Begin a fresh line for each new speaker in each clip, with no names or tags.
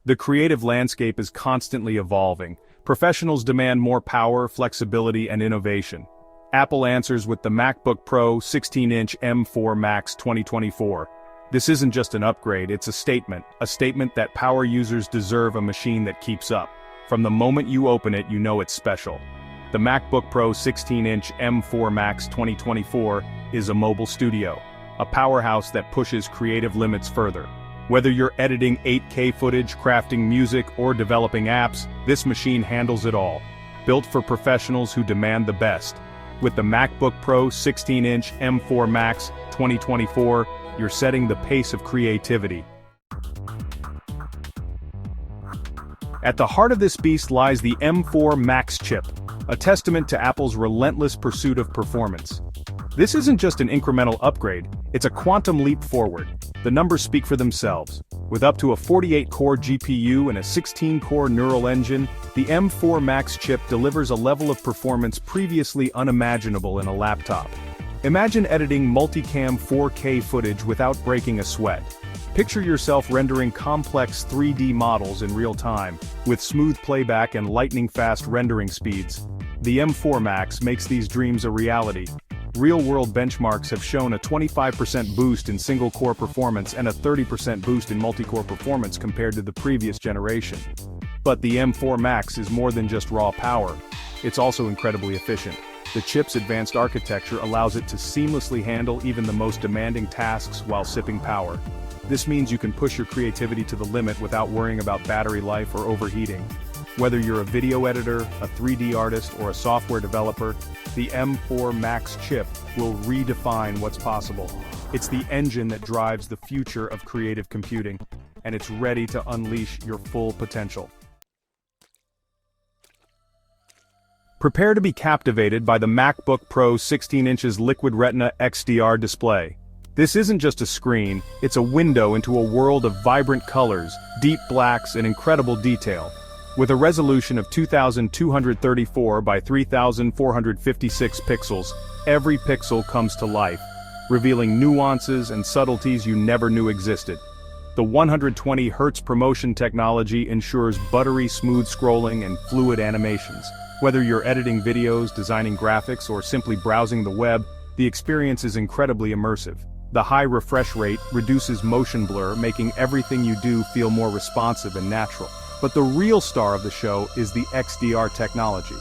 The creative landscape is constantly evolving. Professionals demand more power, flexibility, and innovation. Apple answers with the MacBook Pro 16-inch M4 Max 2024. This isn't just an upgrade, it's a statement that power users deserve a machine that keeps up. From the moment you open it, you know it's special. The MacBook Pro 16-inch M4 Max 2024 is a mobile studio, a powerhouse that pushes creative limits further. Whether you're editing 8K footage, crafting music, or developing apps, this machine handles it all. Built for professionals who demand the best. With the MacBook Pro 16-inch M4 Max 2024, you're setting the pace of creativity. At the heart of this beast lies the M4 Max chip, a testament to Apple's relentless pursuit of performance. This isn't just an incremental upgrade, it's a quantum leap forward. The numbers speak for themselves. With up to a 48-core GPU and a 16-core neural engine, the M4 Max chip delivers a level of performance previously unimaginable in a laptop. Imagine editing multicam 4K footage without breaking a sweat. Picture yourself rendering complex 3D models in real time, with smooth playback and lightning-fast rendering speeds. The M4 Max makes these dreams a reality. Real-world benchmarks have shown a 25% boost in single-core performance and a 30% boost in multi-core performance compared to the previous generation. But the M4 Max is more than just raw power. It's also incredibly efficient. The chip's advanced architecture allows it to seamlessly handle even the most demanding tasks while sipping power. This means you can push your creativity to the limit without worrying about battery life or overheating. Whether you're a video editor, a 3D artist, or a software developer, the M4 Max chip will redefine what's possible. It's the engine that drives the future of creative computing, and it's ready to unleash your full potential. Prepare to be captivated by the MacBook Pro 16 inches liquid Retina XDR display. This isn't just a screen, it's a window into a world of vibrant colors, deep blacks, and incredible detail. With a resolution of 2234 by 3456 pixels, every pixel comes to life, revealing nuances and subtleties you never knew existed. The 120 Hz promotion technology ensures buttery smooth scrolling and fluid animations. Whether you're editing videos, designing graphics, or simply browsing the web, the experience is incredibly immersive. The high refresh rate reduces motion blur, making everything you do feel more responsive and natural. But the real star of the show is the XDR technology.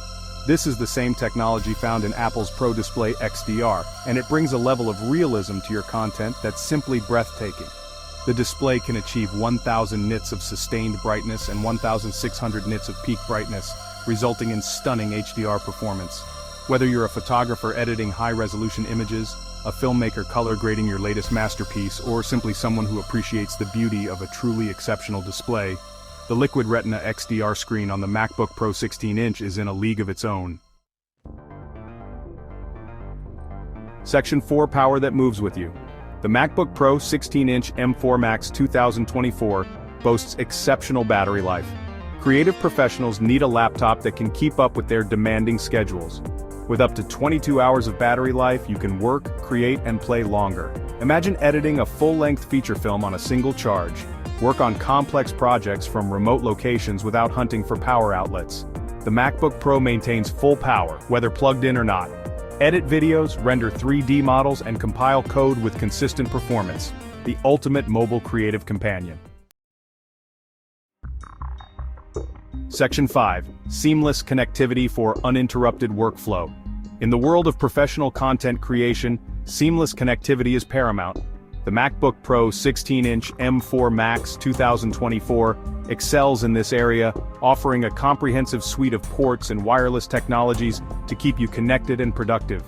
This is the same technology found in Apple's Pro Display XDR, and it brings a level of realism to your content that's simply breathtaking. The display can achieve 1000 nits of sustained brightness and 1600 nits of peak brightness, resulting in stunning HDR performance. Whether you're a photographer editing high-resolution images, a filmmaker color grading your latest masterpiece, or simply someone who appreciates the beauty of a truly exceptional display, the Liquid Retina XDR screen on the MacBook Pro 16-inch is in a league of its own. Section 4: Power that moves with you. The MacBook Pro 16-inch M4 Max 2024 boasts exceptional battery life. Creative professionals need a laptop that can keep up with their demanding schedules. With up to 22 hours of battery life, you can work, create, and play longer. Imagine editing a full-length feature film on a single charge. Work on complex projects from remote locations without hunting for power outlets. The MacBook Pro maintains full power, whether plugged in or not. Edit videos, render 3D models, and compile code with consistent performance. The ultimate mobile creative companion. Section 5: Seamless connectivity for uninterrupted workflow. In the world of professional content creation, seamless connectivity is paramount. The MacBook Pro 16-inch M4 Max 2024 excels in this area, offering a comprehensive suite of ports and wireless technologies to keep you connected and productive.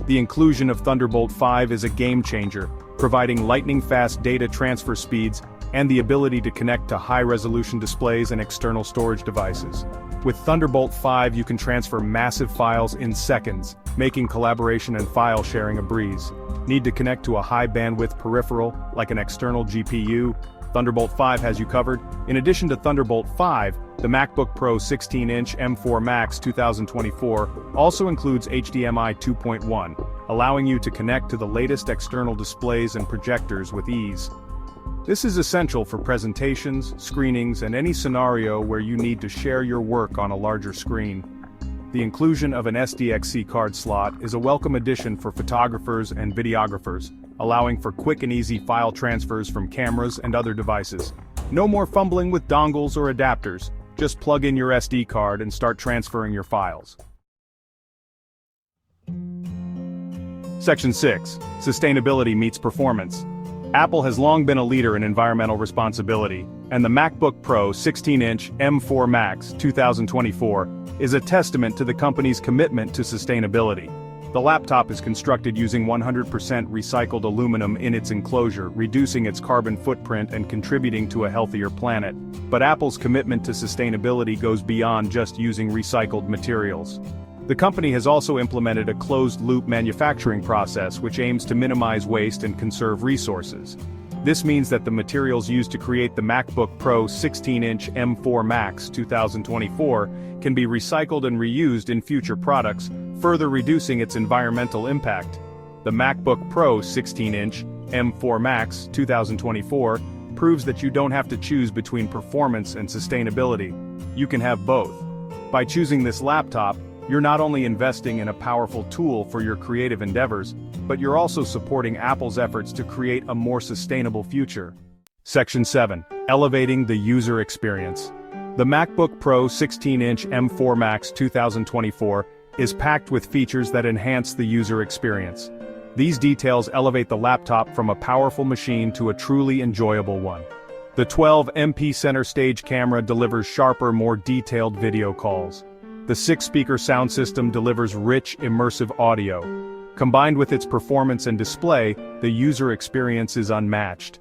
The inclusion of Thunderbolt 5 is a game-changer, providing lightning-fast data transfer speeds and the ability to connect to high-resolution displays and external storage devices. With Thunderbolt 5 you can transfer massive files in seconds, making collaboration and file sharing a breeze. Need to connect to a high-bandwidth peripheral, like an external GPU? Thunderbolt 5 has you covered. In addition to Thunderbolt 5, the MacBook Pro 16-inch M4 Max 2024 also includes HDMI 2.1, allowing you to connect to the latest external displays and projectors with ease. This is essential for presentations, screenings, and any scenario where you need to share your work on a larger screen. The inclusion of an SDXC card slot is a welcome addition for photographers and videographers, allowing for quick and easy file transfers from cameras and other devices. No more fumbling with dongles or adapters, just plug in your SD card and start transferring your files. Section 6. Sustainability meets performance. Apple has long been a leader in environmental responsibility, and the MacBook Pro 16-inch M4 Max 2024 is a testament to the company's commitment to sustainability. The laptop is constructed using 100% recycled aluminum in its enclosure, reducing its carbon footprint and contributing to a healthier planet. But Apple's commitment to sustainability goes beyond just using recycled materials. The company has also implemented a closed-loop manufacturing process which aims to minimize waste and conserve resources. This means that the materials used to create the MacBook Pro 16-inch M4 Max 2024 can be recycled and reused in future products, further reducing its environmental impact. The MacBook Pro 16-inch M4 Max 2024 proves that you don't have to choose between performance and sustainability. You can have both. By choosing this laptop, you're not only investing in a powerful tool for your creative endeavors, but you're also supporting Apple's efforts to create a more sustainable future. Section 7. Elevating the user experience. The MacBook Pro 16-inch M4 Max 2024 is packed with features that enhance the user experience. These details elevate the laptop from a powerful machine to a truly enjoyable one. The 12MP center stage camera delivers sharper, more detailed video calls. The 6-speaker sound system delivers rich, immersive audio. Combined with its performance and display, the user experience is unmatched.